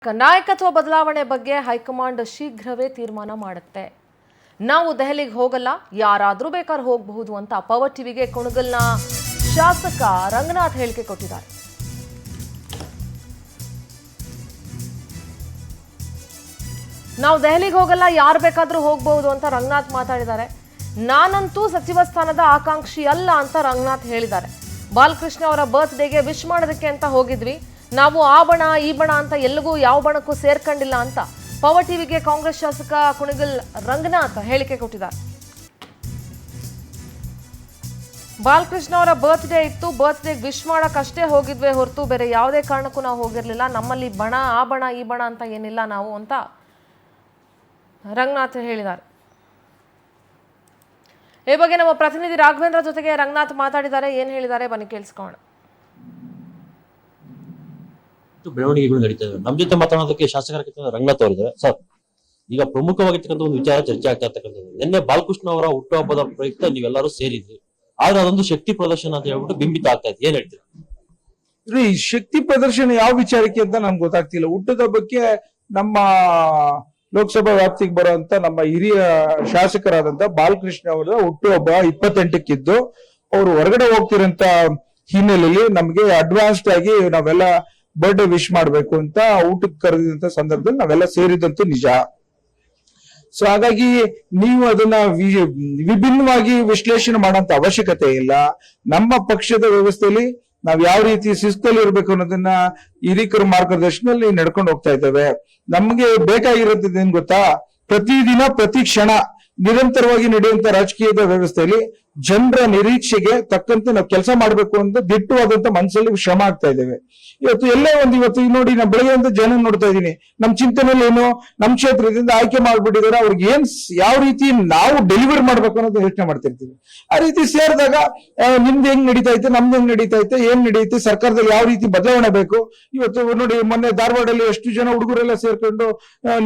ನಾಯಕತ್ವ ಬದಲಾವಣೆ ಬಗ್ಗೆ ಹೈಕಮಾಂಡ್ ಶೀಘ್ರವೇ ತೀರ್ಮಾನ ಮಾಡುತ್ತೆ. ನಾವು ದೆಹಲಿಗೆ ಹೋಗಲ್ಲ, ಯಾರಾದರೂ ಬೇಕಾದ್ರೆ ಹೋಗಬಹುದು ಅಂತ ಪವರ್ ಟಿವಿಗೆ ಕುಣಗಲ್ನ ಶಾಸಕ ರಂಗನಾಥ್ ಹೇಳಿಕೆ ಕೊಟ್ಟಿದ್ದಾರೆ. ನಾವು ದೆಹಲಿಗೆ ಹೋಗಲ್ಲ, ಯಾರು ಬೇಕಾದರೂ ಹೋಗಬಹುದು ಅಂತ ರಂಗನಾಥ್ ಮಾತಾಡಿದ್ದಾರೆ. ನಾನಂತೂ ಸಚಿವ ಸ್ಥಾನದ ಆಕಾಂಕ್ಷಿ ಅಲ್ಲ ಅಂತ ರಂಗನಾಥ್ ಹೇಳಿದ್ದಾರೆ. ಬಾಲಕೃಷ್ಣ ಅವರ ಬರ್ತ್ಡೇಗೆ ವಿಶ್ ಮಾಡೋದಕ್ಕೆ ಅಂತ ಹೋಗಿದ್ವಿ. ನಾವು ಆ ಬಣ ಈ ಬಣ ಅಂತ ಎಲ್ಲಿಗೂ ಯಾವ ಬಣಕ್ಕೂ ಸೇರ್ಕೊಂಡಿಲ್ಲ ಅಂತ ಪವರ್ ಟಿವಿಗೆ ಕಾಂಗ್ರೆಸ್ ಶಾಸಕ ಕುಣಗಲ್ ರಂಗನಾಥ್ ಹೇಳಿಕೆ ಕೊಟ್ಟಿದ್ದಾರೆ. ಬಾಲಕೃಷ್ಣ ಅವರ ಬರ್ತ್ಡೇ ಇತ್ತು, ಬರ್ತ್ಡೇಗೆ ವಿಶ್ ಮಾಡಕ್ಕಷ್ಟೇ ಹೋಗಿದ್ವಿ ಹೊರತು ಬೇರೆ ಯಾವುದೇ ಕಾರಣಕ್ಕೂ ನಾವು ಹೋಗಿರಲಿಲ್ಲ. ನಮ್ಮಲ್ಲಿ ಬಣ ಆ ಬಣ ಈ ಬಣ ಅಂತ ಏನಿಲ್ಲ ನಾವು ಅಂತ ರಂಗನಾಥ್ ಹೇಳಿದ್ದಾರೆ. ಈ ಬಗ್ಗೆ ನಮ್ಮ ಪ್ರತಿನಿಧಿ ರಾಘವೇಂದ್ರ ಜೊತೆಗೆ ರಂಗನಾಥ್ ಮಾತಾಡಿದ್ದಾರೆ. ಏನು ಹೇಳಿದ್ದಾರೆ ಬನ್ನಿ ಕೇಳಿಸ್ಕೋಣ. ಬೆಳವಣಿಗೆಗಳು ನಡೀತಾ ಇವೆ. ನಮ್ಮ ಜೊತೆ ಮಾತನಾಡೋದಕ್ಕೆ ಶಾಸಕರ ರಂಗನಾಥ್ ಅವರಿದ್ದಾರೆ. ಸರ್, ಈಗ ಪ್ರಮುಖವಾಗಿರ್ತಕ್ಕಂಥ ಒಂದು ವಿಚಾರ ಚರ್ಚೆ ಆಗ್ತಾ ಇರ್ತಕ್ಕಂಥದ್ದು, ನಿನ್ನೆ ಬಾಲಕೃಷ್ಣ ಅವರ ಹುಟ್ಟುಹಬ್ಬದ ಪ್ರಯುಕ್ತ ನೀವೆಲ್ಲರೂ ಸೇರಿದ್ರಿ. ಆದ್ರೆ ಅದೊಂದು ಶಕ್ತಿ ಪ್ರದರ್ಶನ ಅಂತ ಹೇಳ್ಬಿಟ್ಟು ಬಿಂಬಿತ ಆಗ್ತಾ ಇದೆ. ಏನ್ ಹೇಳ್ತೀರಿ? ಈ ಶಕ್ತಿ ಪ್ರದರ್ಶನ ಯಾವ ವಿಚಾರಕ್ಕೆ ಅಂತ ನಮ್ಗೆ ಗೊತ್ತಾಗ್ತಿಲ್ಲ. ಹುಟ್ಟುಹಬ್ಬಕ್ಕೆ ನಮ್ಮ ಲೋಕಸಭಾ ವ್ಯಾಪ್ತಿಗೆ ಬರುವಂತ ನಮ್ಮ ಹಿರಿಯ ಶಾಸಕರಾದಂತ ಬಾಲಕೃಷ್ಣ ಅವರ ಹುಟ್ಟುಹಬ್ಬ 28ಕ್ಕಿದ್ದು ಅವರು ಹೊರಗಡೆ ಹೋಗ್ತಿರಂತ ಹಿನ್ನೆಲೆಯಲ್ಲಿ ನಮ್ಗೆ ಅಡ್ವಾನ್ಸ್ಡ್ ಆಗಿ ನಾವೆಲ್ಲ ಬರ್ಡೇ ವಿಶ್ ಮಾಡ್ಬೇಕು ಅಂತ ಊಟಕ್ಕೆ ಕರೆದಿದ್ದಂತ ಸಂದರ್ಭದಲ್ಲಿ ನಾವೆಲ್ಲ ಸೇರಿದಂತೂ ನಿಜ. ಸೊ ಹಾಗಾಗಿ ನೀವು ಅದನ್ನ ವಿಭಿನ್ನವಾಗಿ ವಿಶ್ಲೇಷಣೆ ಮಾಡೋಂತ ಅವಶ್ಯಕತೆ ಇಲ್ಲ. ನಮ್ಮ ಪಕ್ಷದ ವ್ಯವಸ್ಥೆಯಲ್ಲಿ ನಾವ್ ಯಾವ ರೀತಿ ಶಿಸ್ತಲ್ಲಿ ಇರ್ಬೇಕು ಅನ್ನೋದನ್ನ ಹಿರಿಕರ ಮಾರ್ಗದರ್ಶನದಲ್ಲಿ ನಡ್ಕೊಂಡು ಹೋಗ್ತಾ ಇದ್ದೇವೆ. ನಮ್ಗೆ ಬೇಕಾಗಿರೋದು ಏನ್ ಗೊತ್ತಾ, ಪ್ರತಿದಿನ ಪ್ರತಿ ಕ್ಷಣ ನಿರಂತರವಾಗಿ ನಡೆಯುವಂತ ರಾಜಕೀಯದ ವ್ಯವಸ್ಥೆಯಲ್ಲಿ ಜನರ ನಿರೀಕ್ಷೆಗೆ ತಕ್ಕಂತೆ ನಾವು ಕೆಲಸ ಮಾಡ್ಬೇಕು ಅಂತ ದಿಟ್ಟವಾದಂತ ಮನಸ್ಸಲ್ಲಿ ಶ್ರಮ ಆಗ್ತಾ ಇದ್ದೇವೆ. ಇವತ್ತು ಎಲ್ಲೇ ಇವತ್ತು ನೋಡಿ ನಾವು ಬೆಳಗ್ಗೆ ಜನ ನೋಡ್ತಾ ಇದ್ದೀನಿ, ನಮ್ ಚಿಂತನೆಯಲ್ಲಿ ಏನು, ನಮ್ ಕ್ಷೇತ್ರದಿಂದ ಆಯ್ಕೆ ಮಾಡ್ಬಿಟ್ಟಿದ್ದಾರೆ, ಅವ್ರಿಗೆ ಏನ್ ಯಾವ ರೀತಿ ನಾವು ಡೆಲಿವರ್ ಮಾಡ್ಬೇಕು ಅನ್ನೋದು ಯೋಚನೆ ಮಾಡ್ತಿರ್ತೀವಿ. ಆ ರೀತಿ ಸೇರಿದಾಗ ನಿಮ್ದು ಹೆಂಗ್ ನಡೀತಾ ಐತೆ, ನಮ್ದು ಹೆಂಗ್ ನಡೀತಾ ಐತೆ, ಏನ್ ನಡೀತೆ, ಸರ್ಕಾರದಲ್ಲಿ ಯಾವ ರೀತಿ ಬದಲಾವಣೆ ಬೇಕು. ಇವತ್ತು ನೋಡಿ ಮೊನ್ನೆ ಧಾರವಾಡಲ್ಲಿ ಎಷ್ಟು ಜನ ಹುಡುಗರೆಲ್ಲ ಸೇರ್ಕೊಂಡು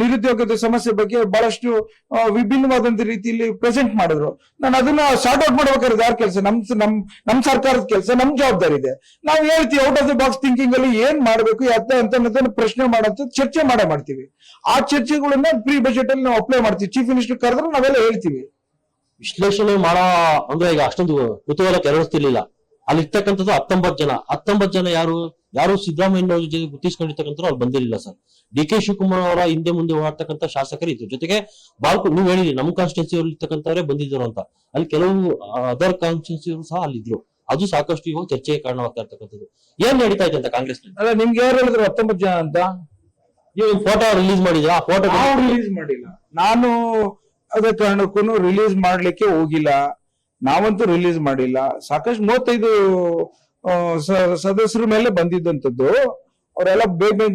ನಿರುದ್ಯೋಗದ ಸಮಸ್ಯೆ ಬಗ್ಗೆ ಬಹಳಷ್ಟು ವಿಭಿನ್ನವಾದಂತ ರೀತಿಯಲ್ಲಿ ಪ್ರೆಸೆಂಟ್ ಮಾಡಿದ್ರು. ನಾನು ಅದನ್ನ ಸಾರ್ಟ್ ಔಟ್ ಮಾಡ್ಬೇಕಾದ್ರೆ ಯಾರ ಕೆಲಸ? ನಮ್ ಸರ್ಕಾರದ ಕೆಲಸ, ನಮ್ ಜವಾಬ್ದಾರಿ ಇದೆ. ನಾವು ಹೇಳ್ತೀವಿ out of the box thinking ಅಲ್ಲಿ ಏನ್ ಮಾಡ್ಬೇಕು ಅಂತ ಪ್ರಶ್ನೆ ಮಾಡಂತ ಚರ್ಚೆ ಮಾಡ್ತೀವಿ. ಆ ಚರ್ಚೆಗಳನ್ನ ಪ್ರೀ ಬಜೆಟ್ ಅಲ್ಲಿ ನಾವು ಅಪ್ಲೈ ಮಾಡ್ತೀವಿ. ಚೀಫ್ ಮಿನಿಸ್ಟರ್ ಕರೆದ್ರೆ ನಾವೆಲ್ಲ ಹೇಳ್ತೀವಿ. ವಿಶ್ಲೇಷಣೆ ಮಾಡೋ ಅಂದ್ರೆ ಈಗ ಅಷ್ಟೊಂದು ಕುತೂಹಲ ಕೆರಳಿಸ್ತಿರ್ಲಿಲ್ಲ. ಅಲ್ಲಿ ಇರ್ತಕ್ಕಂಥದ್ದು 19 ಜನ ಯಾರು ಸಿದ್ದರಾಮಯ್ಯ ಅವ್ರ ಜೊತೆ ಗುರ್ತಿಸ್ಕೊಂಡಿರ್ತಕ್ಕಂಥವ್ರು ಅಲ್ಲಿ ಬಂದಿರಲಿಲ್ಲ ಸರ್. DK ಶಿವಕುಮಾರ್ ಅವರ ಹಿಂದೆ ಮುಂದೆ ಓಡಾಡ್ತಕ್ಕಂಥ ಶಾಸಕರು ಇದ್ರು. ಜೊತೆಗೆ ನೀವು ಹೇಳಿರಿ ನಮ್ ಕಾನ್ಸ್ಟಿಟ್ಯೂನ್ಸಿ ಅವ್ರು ಇರ್ತಕ್ಕಂಥವ್ರೆ ಬಂದಿದ್ರು ಅಂತ. ಅಲ್ಲಿ ಕೆಲವು ಅದರ್ ಕಾನ್ಸ್ಟಿಟ್ಯೂನ್ಸಿ ಸಹ ಅಲ್ಲಿದ್ರು. ಅದು ಸಾಕಷ್ಟು ಇವಾಗ ಚರ್ಚೆಗೆ ಕಾರಣವಾಗ್ತಾ ಇರ್ತಕ್ಕಂಥದ್ದು. ಏನ್ ನಡೀತಾ ಇದೆ ಅಂತ ಕಾಂಗ್ರೆಸ್ ಅಲ್ಲ, ನಿಮ್ಗೆ ಯಾರು ಹೇಳಿದ್ರು 19 ಜನ ಅಂತ? ನೀವು ಫೋಟೋ ರಿಲೀಸ್ ಮಾಡಿದ್ರ? ಆ ಫೋಟೋ ರಿಲೀಸ್ ಮಾಡಿಲ್ಲ. ನಾನು ಅದ ಕಾರಣಕ್ಕೂ ರಿಲೀಸ್ ಮಾಡ್ಲಿಕ್ಕೆ ಹೋಗಿಲ್ಲ. ನಾವಂತೂ ರಿಲೀಸ್ ಮಾಡಿಲ್ಲ. ಸಾಕಷ್ಟು 35 ಸದಸ್ಯರ ಮೇಲೆ ಬಂದಿದ್ದಂಥದ್ದು. ಅವರೆಲ್ಲ ಬೇಗ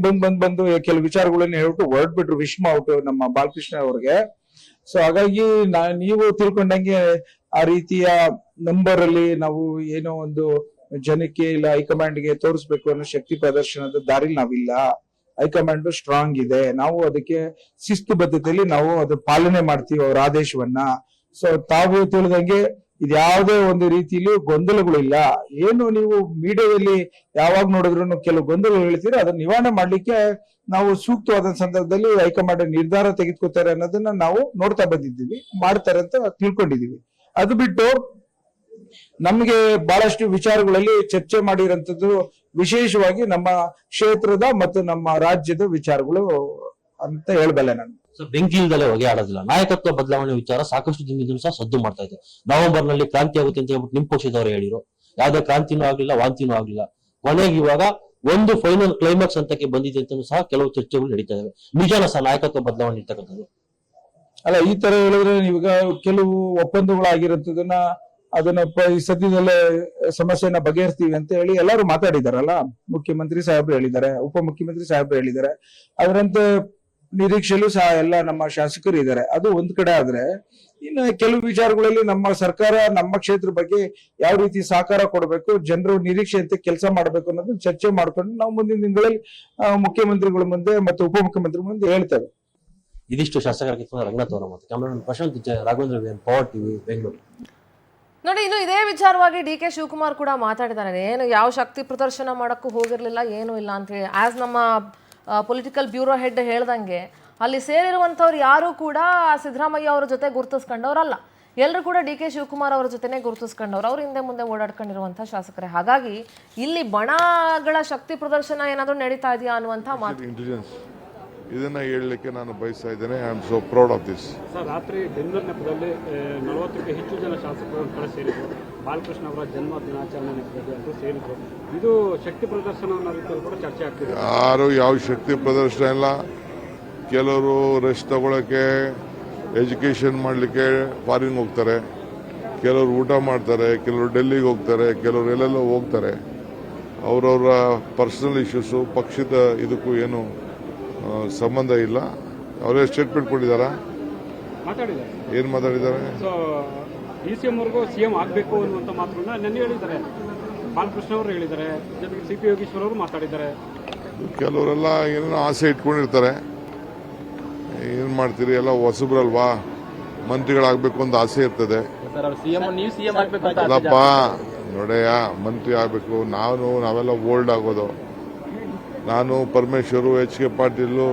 ಬಂದು ಕೆಲವು ವಿಚಾರಗಳನ್ನ ಹೇಳ್ಬಿಟ್ಟು ಹೊರಡ್ಬಿಟ್ರು, ವಿಶ್ ಮಾಡ್ಬಿಟ್ಟು ನಮ್ಮ ಬಾಲಕೃಷ್ಣ ಅವ್ರಿಗೆ. ಸೊ ಹಾಗಾಗಿ ನೀವು ತಿಳ್ಕೊಂಡಂಗೆ ಆ ರೀತಿಯ ನಂಬರ್ ಅಲ್ಲಿ ನಾವು ಏನೋ ಒಂದು ಜನಕ್ಕೆ ಇಲ್ಲ ಹೈಕಮಾಂಡ್ಗೆ ತೋರಿಸ್ಬೇಕು ಅನ್ನೋ ಶಕ್ತಿ ಪ್ರದರ್ಶನದ ದಾರಿಲಿ ನಾವಿಲ್ಲ. ಹೈಕಮಾಂಡ್ ಸ್ಟ್ರಾಂಗ್ ಇದೆ. ನಾವು ಅದಕ್ಕೆ ಶಿಸ್ತುಬದ್ಧತೆಯಲ್ಲಿ ನಾವು ಅದು ಪಾಲನೆ ಮಾಡ್ತೀವಿ ಅವ್ರ ಆದೇಶವನ್ನ. ಸೊ ತಾವು ತಿಳಿದಂಗೆ ಇದ್ಯಾವುದೇ ಒಂದು ರೀತಿಯಲ್ಲಿ ಗೊಂದಲಗಳಿಲ್ಲ. ಏನು ನೀವು ಮೀಡಿಯಾದಲ್ಲಿ ಯಾವಾಗ ನೋಡಿದ್ರು ಕೆಲವು ಗೊಂದಲಗಳು ಹೇಳ್ತೀರಿ, ಅದನ್ನ ನಿವಾರಣೆ ಮಾಡ್ಲಿಕ್ಕೆ ನಾವು ಸೂಕ್ತವಾದ ಸಂದರ್ಭದಲ್ಲಿ ಹೈಕಮಾಂಡ್ ನಿರ್ಧಾರ ತೆಗೆದುಕೊತಾರೆ ಅನ್ನೋದನ್ನ ನಾವು ನೋಡ್ತಾ ಬಂದಿದ್ದೀವಿ, ಮಾಡ್ತಾರೆ ಅಂತ ತಿಳ್ಕೊಂಡಿದೀವಿ. ಅದು ಬಿಟ್ಟು ನಮ್ಗೆ ಬಹಳಷ್ಟು ವಿಚಾರಗಳಲ್ಲಿ ಚರ್ಚೆ ಮಾಡಿರೋಂಥದ್ದು ವಿಶೇಷವಾಗಿ ನಮ್ಮ ಕ್ಷೇತ್ರದ ಮತ್ತು ನಮ್ಮ ರಾಜ್ಯದ ವಿಚಾರಗಳು ಅಂತ ಹೇಳ್ಬಲ್ಲೆ ನಾನು. ಬೆಂಕಿ ಇಲ್ದಲೆ ಹೊಗೆ ಆಡೋದಿಲ್ಲ. ನಾಯಕತ್ವ ಬದಲಾವಣೆ ವಿಚಾರ ಸಾಕಷ್ಟು ದಿನದಿಂದ ಸಹ ಸದ್ದು ಮಾಡ್ತಾ ಇದೆ. ನವೆಂಬರ್ ನಲ್ಲಿ ಕ್ರಾಂತಿ ಆಗುತ್ತೆ ಅಂತ ಹೇಳ್ಬಿಟ್ಟು ನಿಮ್ ಪಕ್ಷದವರು ಹೇಳಿರು. ಯಾವ್ದೇ ಕ್ರಾಂತಿನೂ ಆಗ್ಲಿಲ್ಲ, ವಾಂತಿನೂ ಆಗ್ಲಿಲ್ಲ. ಕೊನೆಗೆ ಇವಾಗ ಒಂದು ಫೈನಲ್ ಕ್ಲೈಮ್ಯಾಕ್ಸ್ ಅಂತಕ್ಕೆ ಬಂದಿದೆ ಅಂತ ಸಹ ಕೆಲವು ಚರ್ಚೆಗಳು ನಡೀತಾ ಇದಾವೆ. ನಿಜಾನ ಸಹ ನಾಯಕತ್ವ ಬದಲಾವಣೆ ಇರ್ತಕ್ಕಂಥದ್ದು? ಅಲ್ಲ, ಈ ತರ ಹೇಳಿದ್ರೆ ನೀವೀಗ ಕೆಲವು ಒಪ್ಪಂದಗಳಾಗಿರೋದನ್ನ ಅದನ್ನ ಸದ್ಯದಲ್ಲೇ ಸಮಸ್ಯೆನ ಬಗೆಹರಿಸ್ತೀವಿ ಅಂತ ಹೇಳಿ ಎಲ್ಲರೂ ಮಾತಾಡಿದಾರಲ್ಲ. ಮುಖ್ಯಮಂತ್ರಿ ಸಾಹೇಬ್ರು ಹೇಳಿದ್ದಾರೆ, ಉಪಮುಖ್ಯಮಂತ್ರಿ ಸಾಹೇಬ್ರು ಹೇಳಿದ್ದಾರೆ. ಅದರಂತೆ ನಿರೀಕ್ಷೆಯಲ್ಲೂ ಸಹ ಎಲ್ಲ ನಮ್ಮ ಶಾಸಕರು ಇದ್ದಾರೆ. ಅದು ಒಂದ್ ಕಡೆ ಆದ್ರೆ, ಇನ್ನು ಕೆಲವು ವಿಚಾರಗಳಲ್ಲಿ ನಮ್ಮ ಸರ್ಕಾರ ನಮ್ಮ ಕ್ಷೇತ್ರ ಬಗ್ಗೆ ಯಾವ ರೀತಿ ಸಹಕಾರ ಕೊಡಬೇಕು, ಜನರು ನಿರೀಕ್ಷೆಯಂತೆ ಕೆಲಸ ಮಾಡ್ಬೇಕು ಅನ್ನೋದನ್ನ ಚರ್ಚೆ ಮಾಡ್ಕೊಂಡು ನಾವು ಮುಂದಿನ ದಿನಗಳಲ್ಲಿ ಮುಖ್ಯಮಂತ್ರಿಗಳ ಮುಂದೆ ಮತ್ತು ಉಪಮುಖ್ಯಮಂತ್ರಿ ಮುಂದೆ ಹೇಳ್ತೇವೆ. ಇದಿಷ್ಟು ಶಾಸಕರ ರಂಗನಾಥ್ ಅವರ ಮಾತು. Cameraman Prashanth Raghavendra, power TV, Bengaluru. ನೋಡಿ, ಇನ್ನು ಇದೇ ವಿಚಾರವಾಗಿ DK ಶಿವಕುಮಾರ್ ಕೂಡ ಮಾತಾಡಿದ್ದಾರೆ. ಏನು ಯಾವ ಶಕ್ತಿ ಪ್ರದರ್ಶನ ಮಾಡಕ್ಕೂ ಹೋಗಿರ್ಲಿಲ್ಲ, ಏನೂ ಇಲ್ಲ ಅಂತ ಹೇಳಿ. ಆಸ್ ನಮ್ಮ ಪೊಲಿಟಿಕಲ್ ಬ್ಯೂರೋ ಹೆಡ್ ಹೇಳ್ದಂಗೆ ಅಲ್ಲಿ ಸೇರಿರುವಂಥವ್ರು ಯಾರೂ ಕೂಡ ಸಿದ್ದರಾಮಯ್ಯ ಅವರ ಜೊತೆ ಗುರುತಿಸ್ಕೊಂಡವ್ರಲ್ಲ. ಎಲ್ಲರೂ ಕೂಡ ಡಿ ಕೆ ಶಿವಕುಮಾರ್ ಅವರ ಜೊತೆನೆ ಗುರುತಿಸ್ಕೊಂಡವ್ರು, ಅವ್ರ ಹಿಂದೆ ಮುಂದೆ ಓಡಾಡ್ಕೊಂಡಿರುವಂಥ ಶಾಸಕರೇ. ಹಾಗಾಗಿ ಇಲ್ಲಿ ಬಣಗಳ ಶಕ್ತಿ ಪ್ರದರ್ಶನ ಏನಾದರೂ ನಡೀತಾ ಇದೆಯಾ ಅನ್ನುವಂಥ ಮಾತು. ಇಂಟೆಲಿಜೆನ್ಸ್ ಇದನ್ನ ಹೇಳಲಿಕ್ಕೆ ನಾನು ಬಯಸ್ತಾ ಇದ್ದೇನೆ. I am so proud of this. Sir, ರಾತ್ರಿ ಬೆಂಗಳೂರು ನೆಪದಲ್ಲಿ 40ಕ್ಕೂ ಹೆಚ್ಚು ಜನ ಶಾಸಕರು ಕಡೆ ಸೇರಿದ್ರು. ಬಾಲಕೃಷ್ಣ ಅವರ ಜನ್ಮ ದಿನಾಚರಣೆ ನೆಪದಲ್ಲಿ ಅದು ಸೇರಿದ್ರು. ಇದು ಶಕ್ತಿ ಪ್ರದರ್ಶನ ಅನ್ನೋ ರೀತಿಯಲ್ಲಿ ಕೂಡ ಚರ್ಚೆ ಆಗ್ತಿದೆ. ಯಾರು ಯಾವ ಶಕ್ತಿ ಪ್ರದರ್ಶನ ಇಲ್ಲ. ಕೆಲವರು ರೆಸ್ಟ್ ತಗೊಳಕ್ಕೆ, ಎಜುಕೇಷನ್ ಮಾಡಲಿಕ್ಕೆ ಫಾರಿನ್ ಹೋಗ್ತಾರೆ, ಕೆಲವರು ಊಟ ಮಾಡ್ತಾರೆ, ಕೆಲವರು ಡೆಲ್ಲಿಗೆ ಹೋಗ್ತಾರೆ, ಕೆಲವರು ಎಲ್ಲೆಲ್ಲೋ ಹೋಗ್ತಾರೆ. ಅವರವರ ಪರ್ಸನಲ್ ಇಶ್ಯೂಸು ಪಕ್ಷದ ಇದಕ್ಕೂ ಏನು ಸಂಬಂಧ ಇಲ್ಲ. ಅವರೇ ಸ್ಟೇಟ್ಮೆಂಟ್ ಕೊಟ್ಟಿದ್ದಾರಾ? ಮಾತಾಡಿದ್ದಾರೆ. ಏನು ಮಾತಾಡಿದ್ದಾರೆ? ಸೊ DCM ಅವ್ರಿಗೂ CM ಆಗಬೇಕು ಅನ್ನುವಂಥ ಮಾತುಗಳನ್ನ ನೆನ್ನೆ ಹೇಳಿದ್ದಾರೆ. ಬಾಲಕೃಷ್ಣ ಅವರು ಹೇಳಿದ್ದಾರೆ, ಜೊತೆಗೆ CP ಯೋಗೀಶ್ವರ್ ಅವರು ಮಾತಾಡಿದ್ದಾರೆ. ಕೆಲವರೆಲ್ಲ ಏನೋ ಆಸೆ ಇಟ್ಕೊಂಡಿರ್ತಾರೆ. ಏನು ಮಾಡ್ತೀರಿ, ಎಲ್ಲ ಹೊಸಬ್ರಲ್ವಾ, ಮಂತ್ರಿಗಳಾಗಬೇಕು ಅಂತ ಆಸೆ ಇರ್ತದೆ. ಅಲ್ಲಪ್ಪ ನೋಡಯ್ಯ, ಮಂತ್ರಿ ಆಗಬೇಕು. ನಾವೆಲ್ಲ ಓಲ್ಡ್ ಆಗೋದು. ನಾನು, ಪರಮೇಶ್ವರು, HK ಪಾಟೀಲು,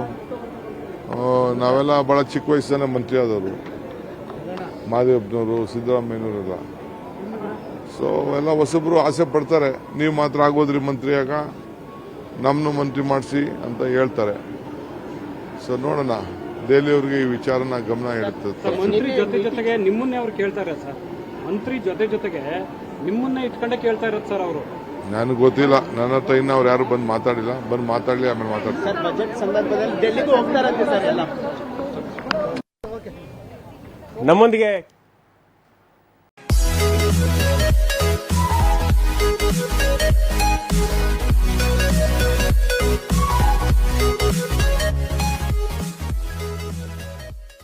ನಾವೆಲ್ಲ ಭಾಳ ಚಿಕ್ಕ ವಯಸ್ಸನ್ನ ಮಂತ್ರಿ ಆದವರು. ಮಾದೇವಪ್ಪನವರು, ಸಿದ್ದರಾಮಯ್ಯನವರೆಲ್ಲ. ಸೊ ಎಲ್ಲ ಹೊಸಬ್ರು ಆಸೆ ಪಡ್ತಾರೆ. ನೀವು ಮಾತ್ರ ಆಗೋದ್ರಿ ಮಂತ್ರಿ, ಆಗ ನಮ್ಮನ್ನು ಮಂತ್ರಿ ಮಾಡಿಸಿ ಅಂತ ಹೇಳ್ತಾರೆ. ಸೊ ನೋಡೋಣ, ದೆಹಲಿಯವ್ರಿಗೆ ಈ ವಿಚಾರನ ಗಮನ ಇಡುತ್ತೆ. ಮಂತ್ರಿ ಜೊತೆಗೆ ನಿಮ್ಮನ್ನೇ ಅವ್ರು ಕೇಳ್ತಾ ಇರೋದು ಸರ್. ಮಂತ್ರಿ ಜೊತೆಗೆ ನಿಮ್ಮನ್ನೇ ಇಟ್ಕೊಂಡೇ ಕೇಳ್ತಾ ಇರೋದು ಸರ್ ಅವರು. ನನಗೆ ಗೊತ್ತಿಲ್ಲ, ನನ್ನ ಹತ್ರ ಇನ್ನು ಅವ್ರು ಯಾರು ಬಂದು ಮಾತಾಡಿಲ್ಲ. ಬಂದು ಮಾತಾಡಲಿ, ಆಮೇಲೆ ಮಾತಾಡ್ತಾರೆ. ಬಜೆಟ್ ಸಂದರ್ಭದಲ್ಲಿ ಡೆಲ್ಲಿಗೂ ಹೋಗ್ತಾರಂತೆ ಸರ್ ಎಲ್ಲ. ನಮ್ಮೊಂದಿಗೆ